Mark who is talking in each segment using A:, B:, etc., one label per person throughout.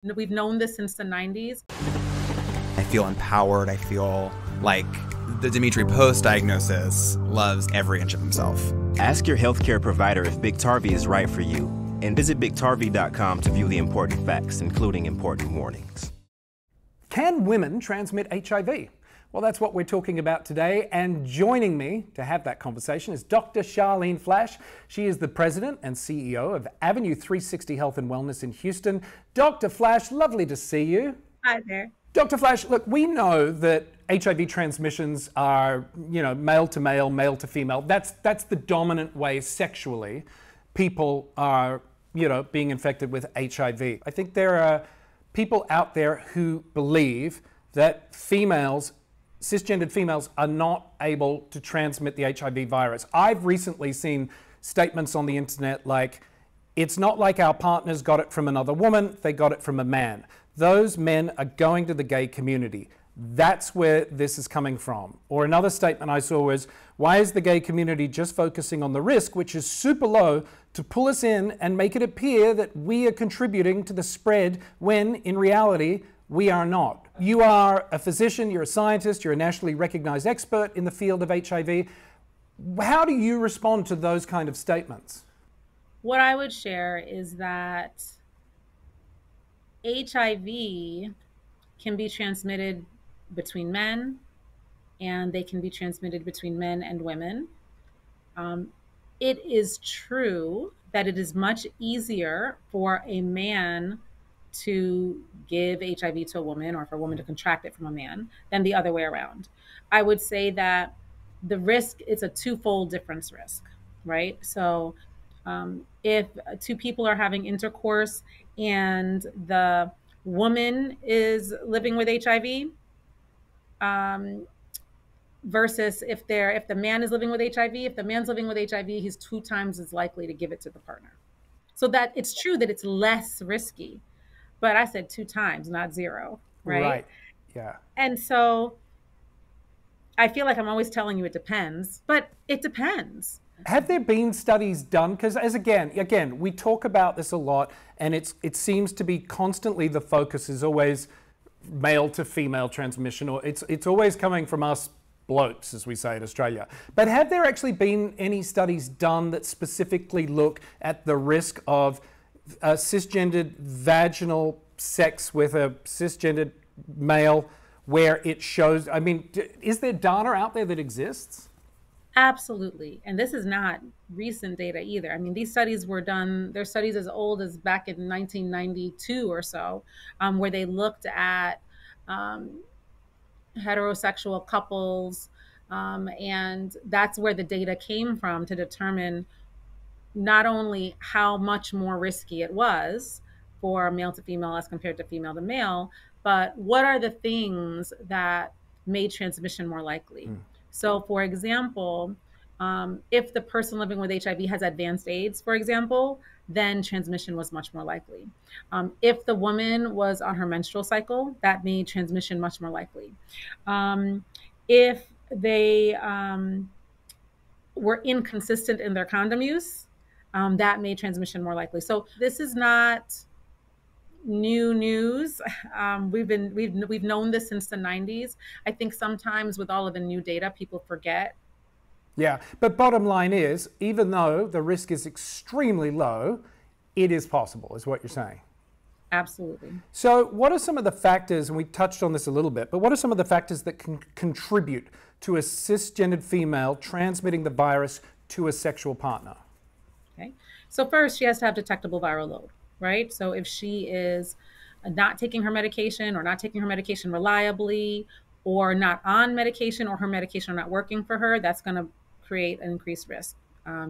A: We've known this since the 90s.
B: I feel empowered. I feel like the Dimitri Post diagnosis loves every inch of himself.
C: Ask your healthcare provider if Biktarvy is right for you, and visit Biktarvy.com to view the important facts, including important warnings.
D: Can women transmit HIV? Well, that's what we're talking about today, and joining me to have that conversation is Dr. Charlene Flash. She is the president and CEO of Avenue 360 Health and Wellness in Houston. Dr. Flash, lovely to see you.
A: Hi there.
D: Dr. Flash, look, we know that HIV transmissions are, male to male, male to female. That's the dominant way sexually people are, being infected with HIV. I think there are people out there who believe that cisgendered females are not able to transmit the HIV virus. I've recently seen statements on the internet like, it's not like our partners got it from another woman, they got it from a man. Those men are going to the gay community. That's where this is coming from. Or another statement I saw was, why is the gay community just focusing on the risk, which is super low, to pull us in and make it appear that we are contributing to the spread when in reality, we are not. You are a physician, you're a scientist, you're a nationally recognized expert in the field of HIV. How do you respond to those kind of statements?
A: What I would share is that HIV can be transmitted between men, and they can be transmitted between men and women. It is true that it is much easier for a man to give HIV to a woman, or for a woman to contract it from a man, than the other way around. I would say that the risk is a twofold difference risk, right? So if two people are having intercourse and the woman is living with HIV, versus if the man is living with HIV, if the man's living with HIV, he's 2 times as likely to give it to the partner. So that it's true that it's less risky, but I said 2 times, not 0, right?
D: Right, yeah.
A: And so I feel like I'm always telling you it depends, but it depends.
D: Have there been studies done? Because as again, we talk about this a lot, and it seems to be constantly the focus is always male to female transmission, or it's always coming from us blokes, as we say in Australia. But have there actually been any studies done that specifically look at the risk of cisgendered vaginal sex with a cisgendered male, where it shows, is there data out there that exists?
A: Absolutely. And this is not recent data either. These studies were done, they're studies as old as back in 1992 or so, where they looked at heterosexual couples. And that's where the data came from, to determine not only how much more risky it was for male to female as compared to female to male, but what are the things that made transmission more likely. So for example, if the person living with HIV has advanced AIDS, for example, then transmission was much more likely. If the woman was on her menstrual cycle, that made transmission much more likely. If they were inconsistent in their condom use, that made transmission more likely. So this is not new news. We've known this since the 90s. I think sometimes with all of the new data, people forget.
D: Yeah, but bottom line is, even though the risk is extremely low, it is possible, is what you're saying.
A: Absolutely.
D: So what are some of the factors, and we touched on this a little bit, but what are some of the factors that can contribute to a cisgendered female transmitting the virus to a sexual partner?
A: Okay. So first, she has to have detectable viral load, right? So if she is not taking her medication, or not taking her medication reliably, or not on medication, or her medication not working for her, that's going to create an increased risk,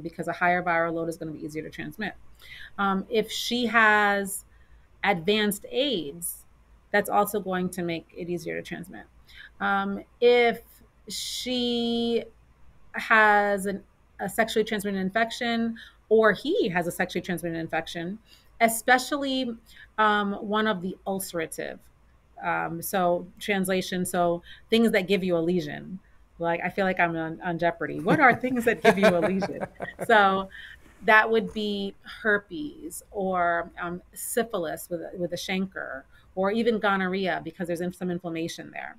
A: because a higher viral load is going to be easier to transmit. If she has advanced AIDS, that's also going to make it easier to transmit. If she has a sexually transmitted infection, or he has a sexually transmitted infection, especially one of the ulcerative, so translation, so things that give you a lesion. Like, I feel like I'm on Jeopardy. What are things that give you a lesion? So that would be herpes or syphilis with a chancre, or even gonorrhea because there's some inflammation there.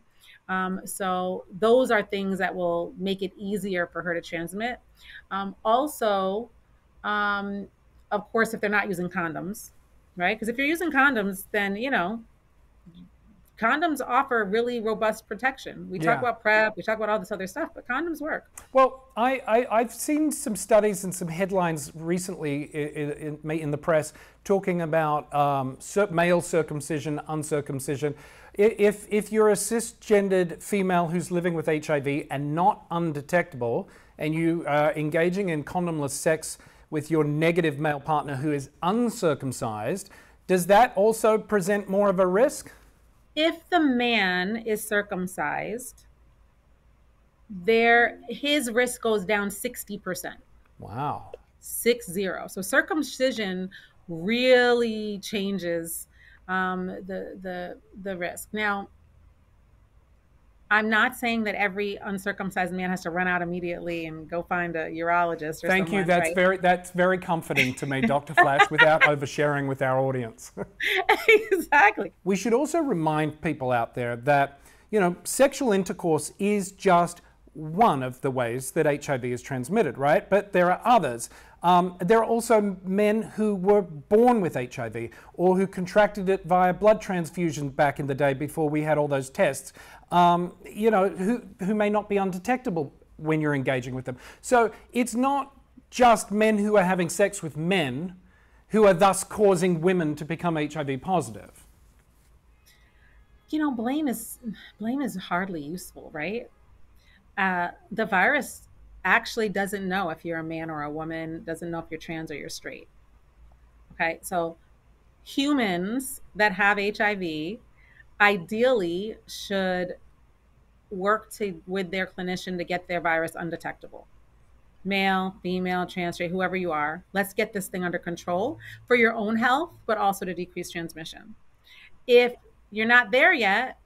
A: So those are things that will make it easier for her to transmit. Also, um, of course, if they're not using condoms, right? Because if you're using condoms, then, condoms offer really robust protection. We talk
D: Yeah.
A: about PrEP, we talk about all this other stuff, but condoms work.
D: Well, I've seen some studies and some headlines recently in the press talking about male circumcision, uncircumcision. If you're a cisgendered female who's living with HIV and not undetectable, and you are engaging in condomless sex with your negative male partner who is uncircumcised, does that also present more of a risk?
A: If the man is circumcised, his risk goes down 60%.
D: Wow.
A: 60. So circumcision really changes the risk. Now, I'm not saying that every uncircumcised man has to run out immediately and go find a urologist or
D: Thank you.
A: someone, right?
D: That's very comforting to me, Dr. Flash, without oversharing with our audience.
A: Exactly.
D: We should also remind people out there that, sexual intercourse is just one of the ways that HIV is transmitted, right? But there are others. There are also men who were born with HIV or who contracted it via blood transfusion back in the day before we had all those tests, who may not be undetectable when you're engaging with them. So it's not just men who are having sex with men who are thus causing women to become HIV positive.
A: Blame is hardly useful, right? The virus actually doesn't know if you're a man or a woman, doesn't know if you're trans or you're straight. Okay, so humans that have HIV ideally should work with their clinician to get their virus undetectable. Male, female, trans, straight, whoever you are, let's get this thing under control for your own health, but also to decrease transmission. If you're not there yet,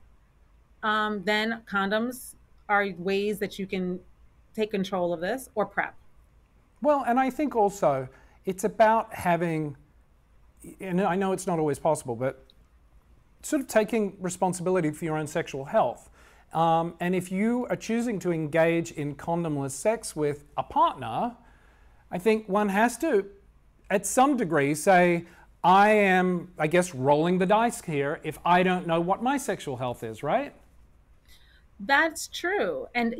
A: then condoms are ways that you can take control of this, or PrEP.
D: Well, and I think also it's about having, and I know it's not always possible, but sort of taking responsibility for your own sexual health. And if you are choosing to engage in condomless sex with a partner, I think one has to, at some degree, say, I am, I guess, rolling the dice here if I don't know what my sexual health is, right?
A: That's true. And,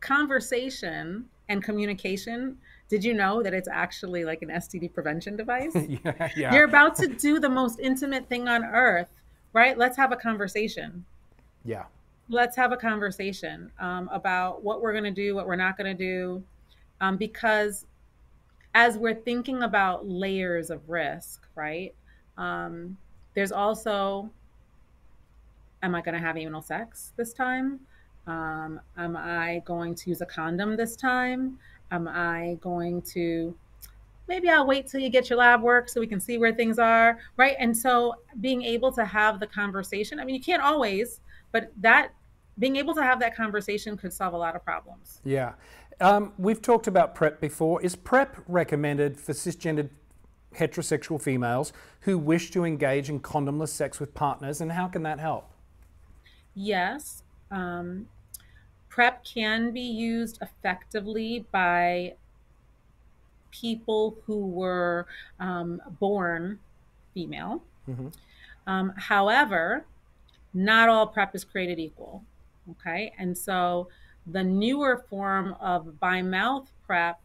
A: conversation and communication, did you know that it's actually like an STD prevention device?
D: Yeah.
A: You're about to do the most intimate thing on earth, right? Let's have a conversation.
D: Yeah.
A: Let's have a conversation about what we're going to do, what we're not going to do. Because as we're thinking about layers of risk, right? There's also, am I going to have anal sex this time? Am I going to use a condom this time? Am I going to, maybe I'll wait till you get your lab work so we can see where things are, right? And so being able to have the conversation, I mean, you can't always, but being able to have that conversation could solve a lot of problems.
D: Yeah. We've talked about PrEP before. Is PrEP recommended for cisgendered heterosexual females who wish to engage in condomless sex with partners, and how can that help?
A: Yes. PrEP can be used effectively by people who were born female. Mm-hmm. However, not all PrEP is created equal. Okay. And so the newer form of by-mouth PrEP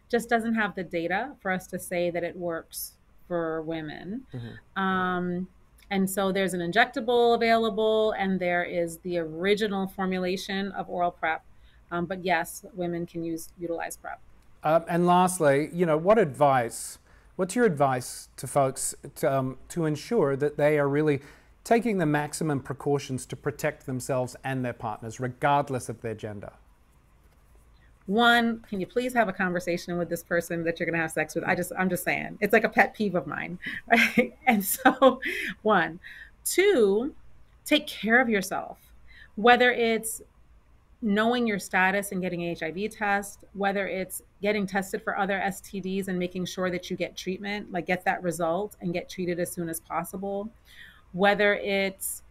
A: just doesn't have the data for us to say that it works for women. Mm-hmm. And so there's an injectable available, and there is the original formulation of oral PrEP. But yes, women can utilize PrEP.
D: And lastly, what's your advice to folks to ensure that they are really taking the maximum precautions to protect themselves and their partners, regardless of their gender?
A: One, can you please have a conversation with this person that you're going to have sex with? I'm just saying, it's like a pet peeve of mine, right? And so, one. Two, take care of yourself, whether it's knowing your status and getting an HIV test, whether it's getting tested for other STDs and making sure that you get treatment, like get that result and get treated as soon as possible, whether it's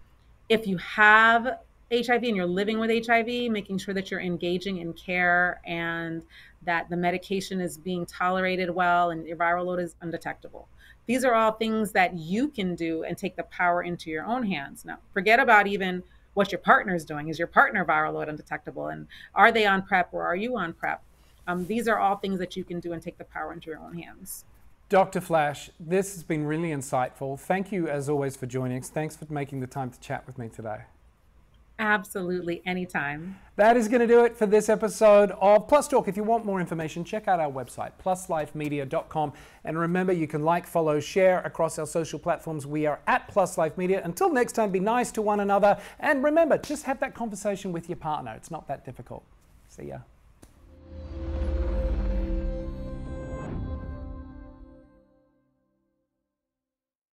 A: if you have HIV and you're living with HIV, making sure that you're engaging in care and that the medication is being tolerated well and your viral load is undetectable. These are all things that you can do and take the power into your own hands. Now, forget about even what your partner is doing. Is your partner viral load undetectable? And are they on PrEP or are you on PrEP? These are all things that you can do and take the power into your own hands.
D: Dr. Flash, this has been really insightful. Thank you, as always, for joining us. Thanks for making the time to chat with me today.
A: Absolutely, anytime.
D: That is going to do it for this episode of Plus Talk. If you want more information, check out our website, pluslifemedia.com. And remember, you can like, follow, share across our social platforms. We are at Plus Life Media. Until next time, be nice to one another. And remember, just have that conversation with your partner. It's not that difficult. See ya.